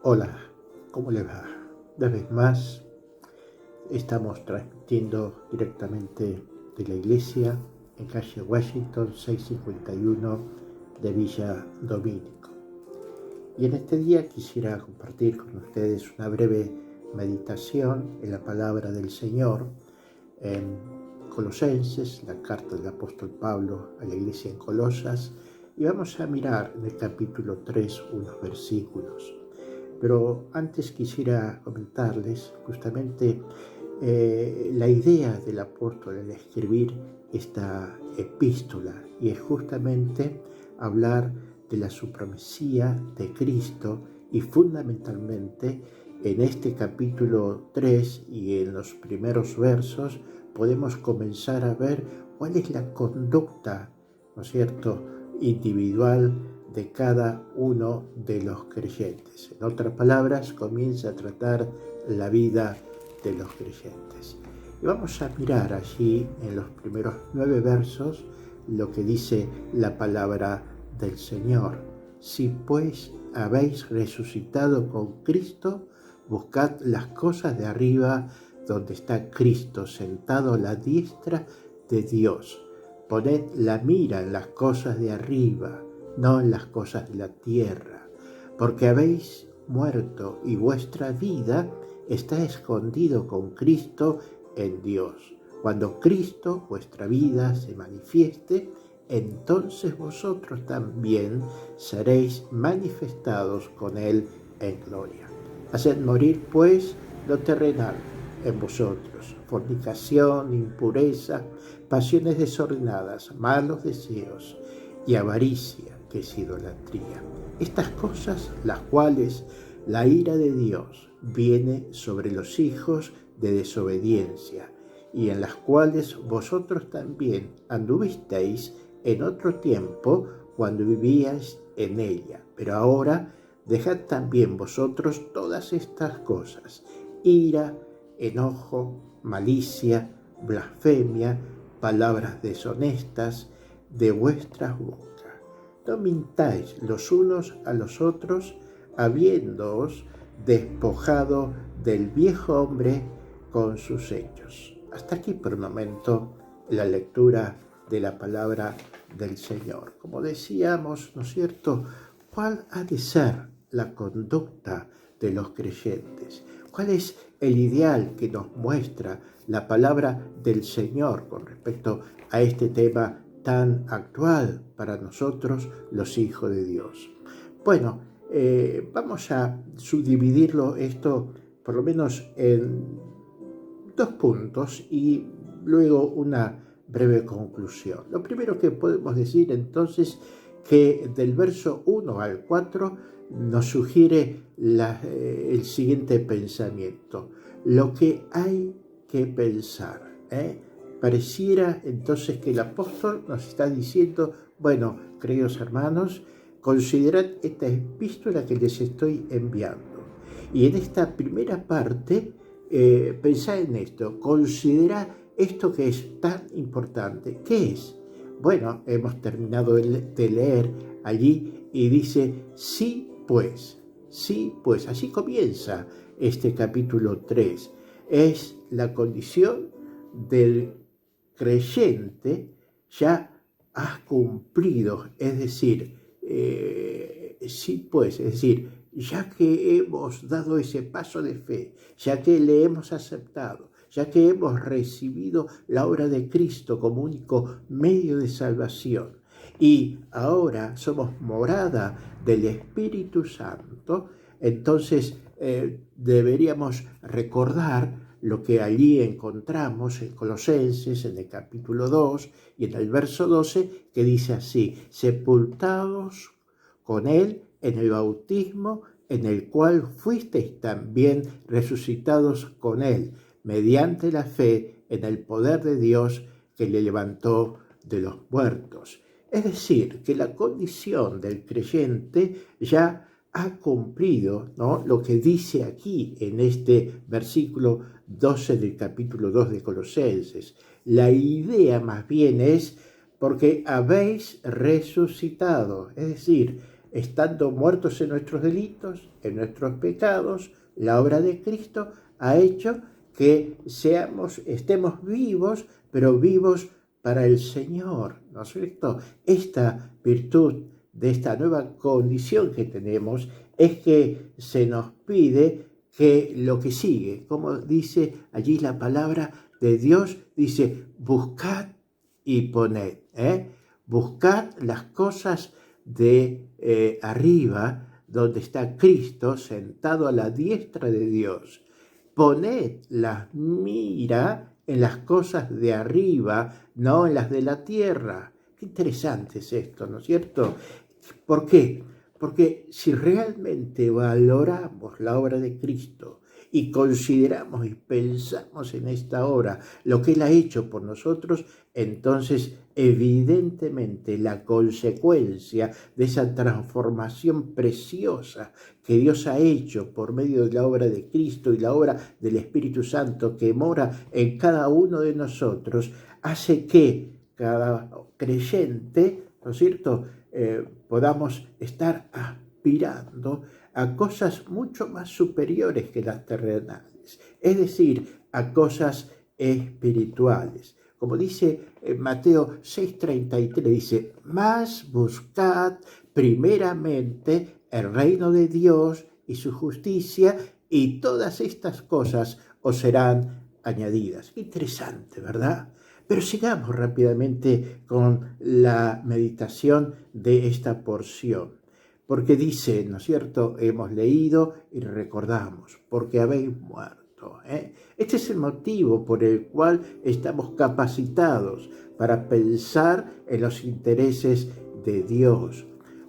Hola, ¿cómo le va? Una vez más estamos transmitiendo directamente de la iglesia en calle Washington 651 de Villa Domínico. Y en este día quisiera compartir con ustedes una breve meditación en la palabra del Señor en Colosenses, la carta del apóstol Pablo a la iglesia en Colosas, y vamos a mirar en el capítulo 3 unos versículos. Pero antes quisiera comentarles justamente la idea del apóstol al escribir esta epístola, y es justamente hablar de la supremacía de Cristo, y fundamentalmente en este capítulo 3 y en los primeros versos podemos comenzar a ver cuál es la conducta, ¿no es cierto?, individual de cada uno de los creyentes. En otras palabras, comienza a tratar la vida de los creyentes. Y vamos a mirar allí en los primeros 9 versos lo que dice la palabra del Señor. Si pues habéis resucitado con Cristo, buscad las cosas de arriba, donde está Cristo sentado a la diestra de Dios. Poned la mira en las cosas de arriba, no en las cosas de la tierra, porque habéis muerto y vuestra vida está escondido con Cristo en Dios. Cuando Cristo, vuestra vida, se manifieste, entonces vosotros también seréis manifestados con Él en gloria. Haced morir, pues, lo terrenal en vosotros: fornicación, impureza, pasiones desordenadas, malos deseos y avaricia, que es idolatría. Estas cosas, las cuales la ira de Dios viene sobre los hijos de desobediencia, y en las cuales vosotros también anduvisteis en otro tiempo cuando vivíais en ella. Pero ahora dejad también vosotros todas estas cosas: ira, enojo, malicia, blasfemia, palabras deshonestas de vuestras bocas. No mintáis los unos a los otros, habiéndoos despojado del viejo hombre con sus hechos. Hasta aquí por un momento la lectura de la palabra del Señor. Como decíamos, ¿no es cierto?, ¿cuál ha de ser la conducta de los creyentes? ¿Cuál es el ideal que nos muestra la palabra del Señor con respecto a este tema tan actual para nosotros, los hijos de Dios? Bueno, vamos a subdividirlo esto por lo menos en 2 puntos y luego una breve conclusión. Lo primero que podemos decir entonces, que del verso 1 al 4 nos sugiere el siguiente pensamiento: lo que hay que pensar. Pareciera entonces que el apóstol nos está diciendo: bueno, queridos hermanos, considerad esta epístola que les estoy enviando. Y en esta primera parte, pensá en esto, considera esto que es tan importante. ¿Qué es? Bueno, hemos terminado de leer allí y dice: sí pues, así comienza este capítulo 3. Es la condición del creyente ya ha cumplido, es decir, sí pues, es decir, ya que hemos dado ese paso de fe, ya que le hemos aceptado, ya que hemos recibido la obra de Cristo como único medio de salvación, y ahora somos morada del Espíritu Santo, entonces deberíamos recordar lo que allí encontramos en Colosenses, en el capítulo 2 y en el verso 12, que dice así: sepultados con Él en el bautismo, en el cual fuisteis también resucitados con Él, mediante la fe en el poder de Dios que le levantó de los muertos. Es decir, que la condición del creyente ya ha cumplido, ¿no?, lo que dice aquí en este versículo 12 del capítulo 2 de Colosenses. La idea más bien es: porque habéis resucitado, es decir, estando muertos en nuestros delitos, en nuestros pecados, la obra de Cristo ha hecho que estemos vivos, pero vivos para el Señor, ¿no es cierto? Esta virtud de esta nueva condición que tenemos es que se nos pide que lo que sigue, como dice allí la palabra de Dios, dice, buscad y poned, buscad las cosas de arriba, donde está Cristo sentado a la diestra de Dios. Poned la mira en las cosas de arriba, no en las de la tierra. Qué interesante es esto, ¿no es cierto? ¿Por qué? Porque si realmente valoramos la obra de Cristo y consideramos y pensamos en esta obra lo que Él ha hecho por nosotros, entonces evidentemente la consecuencia de esa transformación preciosa que Dios ha hecho por medio de la obra de Cristo y la obra del Espíritu Santo que mora en cada uno de nosotros, hace que cada creyente, ¿no es cierto?, podamos estar aspirando a cosas mucho más superiores que las terrenales, es decir, a cosas espirituales. Como dice Mateo 6:33, dice, mas buscad primeramente el reino de Dios y su justicia, y todas estas cosas os serán añadidas. Qué interesante, ¿verdad? Pero sigamos rápidamente con la meditación de esta porción, porque dice, ¿no es cierto?, hemos leído y recordamos, porque habéis muerto. Este es el motivo por el cual estamos capacitados para pensar en los intereses de Dios.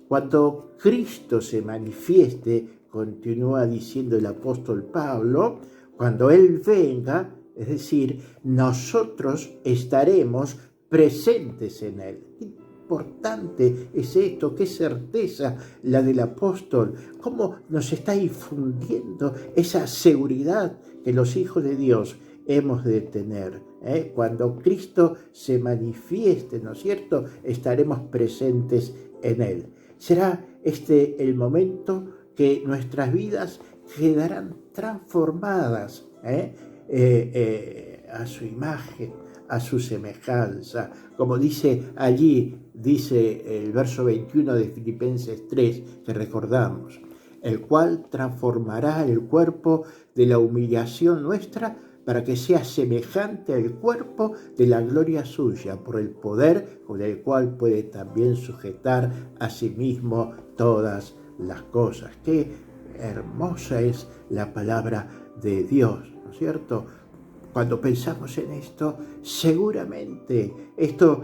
Cuando Cristo se manifieste, continúa diciendo el apóstol Pablo, cuando Él venga, es decir, nosotros estaremos presentes en Él. Qué importante es esto, qué certeza la del apóstol, cómo nos está infundiendo esa seguridad que los hijos de Dios hemos de tener. Cuando Cristo se manifieste, ¿no es cierto?, estaremos presentes en Él. Será este el momento que nuestras vidas quedarán transformadas, a su imagen, a su semejanza, como dice allí, dice el verso 21 de Filipenses 3, que recordamos, el cual transformará el cuerpo de la humillación nuestra para que sea semejante al cuerpo de la gloria suya, por el poder con el cual puede también sujetar a sí mismo todas las cosas. Qué hermosa es la palabra de Dios, ¿no es cierto? Cuando pensamos en esto, seguramente esto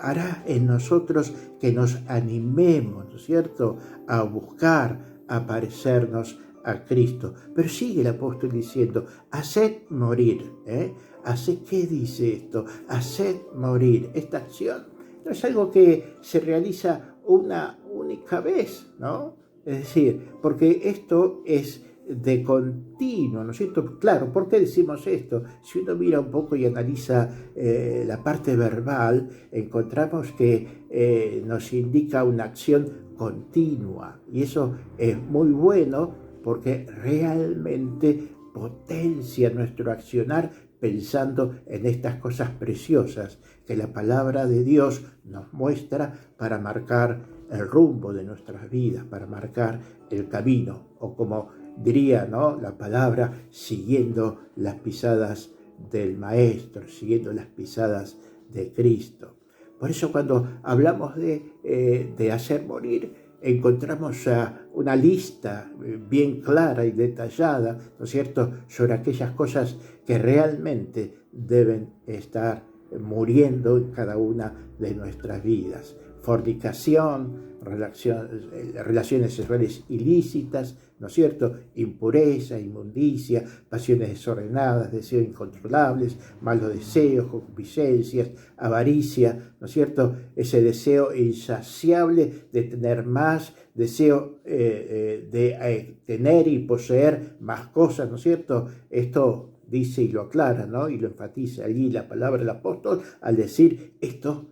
hará en nosotros que nos animemos, ¿no es cierto?, a buscar, a parecernos a Cristo. Pero sigue el apóstol diciendo, haced morir. ¿Qué dice esto? Haced morir. Esta acción no es algo que se realiza una única vez, ¿no? Es decir, porque esto es de continuo, ¿no es cierto? Claro, ¿por qué decimos esto? Si uno mira un poco y analiza la parte verbal, encontramos que nos indica una acción continua, y eso es muy bueno porque realmente potencia nuestro accionar pensando en estas cosas preciosas que la palabra de Dios nos muestra para marcar el rumbo de nuestras vidas, para marcar el camino, o como diría, ¿no?, la palabra, siguiendo las pisadas del Maestro, siguiendo las pisadas de Cristo. Por eso cuando hablamos de hacer morir, encontramos una lista bien clara y detallada, ¿no es cierto?, sobre aquellas cosas que realmente deben estar muriendo en cada una de nuestras vidas. Fornicación, relaciones sexuales ilícitas, ¿no es cierto?, impureza, inmundicia, pasiones desordenadas, deseos incontrolables, malos deseos, concupiscencias, avaricia, ¿no es cierto?, ese deseo insaciable de tener más, deseo de tener y poseer más cosas, ¿no es cierto? Esto dice y lo aclara, ¿no?, y lo enfatiza allí la palabra del apóstol al decir esto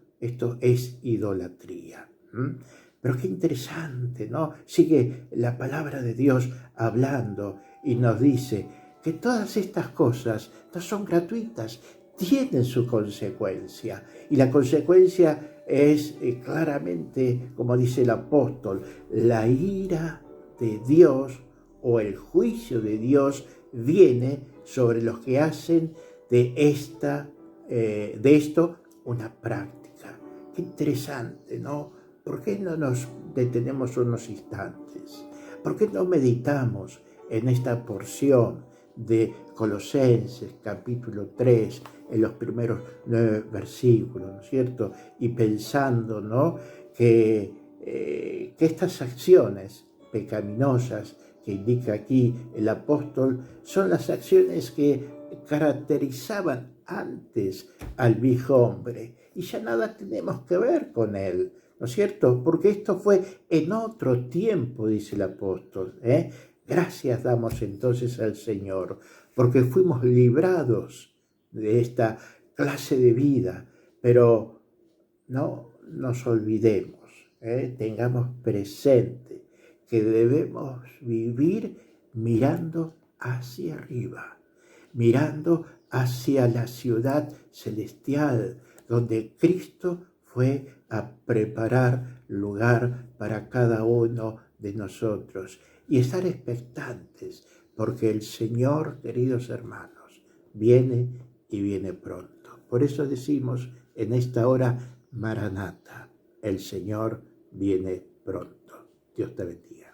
es idolatría. Pero qué interesante, ¿no? Sigue la palabra de Dios hablando y nos dice que todas estas cosas no son gratuitas, tienen su consecuencia. Y la consecuencia es claramente, como dice el apóstol, la ira de Dios o el juicio de Dios viene sobre los que hacen de esto una práctica. Qué interesante, ¿no? ¿Por qué no nos detenemos unos instantes? ¿Por qué no meditamos en esta porción de Colosenses capítulo 3, en los primeros 9 versículos, ¿no es cierto? Y pensando, ¿no? Que estas acciones pecaminosas que indica aquí el apóstol son las acciones que caracterizaban antes al viejo hombre y ya nada tenemos que ver con él, ¿no es cierto? Porque esto fue en otro tiempo, dice el apóstol, ¿eh? Gracias damos entonces al Señor, porque fuimos librados de esta clase de vida, pero no nos olvidemos, tengamos presente que debemos vivir mirando hacia arriba, mirando hacia la ciudad celestial, donde Cristo fue a preparar lugar para cada uno de nosotros y estar expectantes, porque el Señor, queridos hermanos, viene y viene pronto. Por eso decimos en esta hora, Maranata, el Señor viene pronto. Dios te bendiga.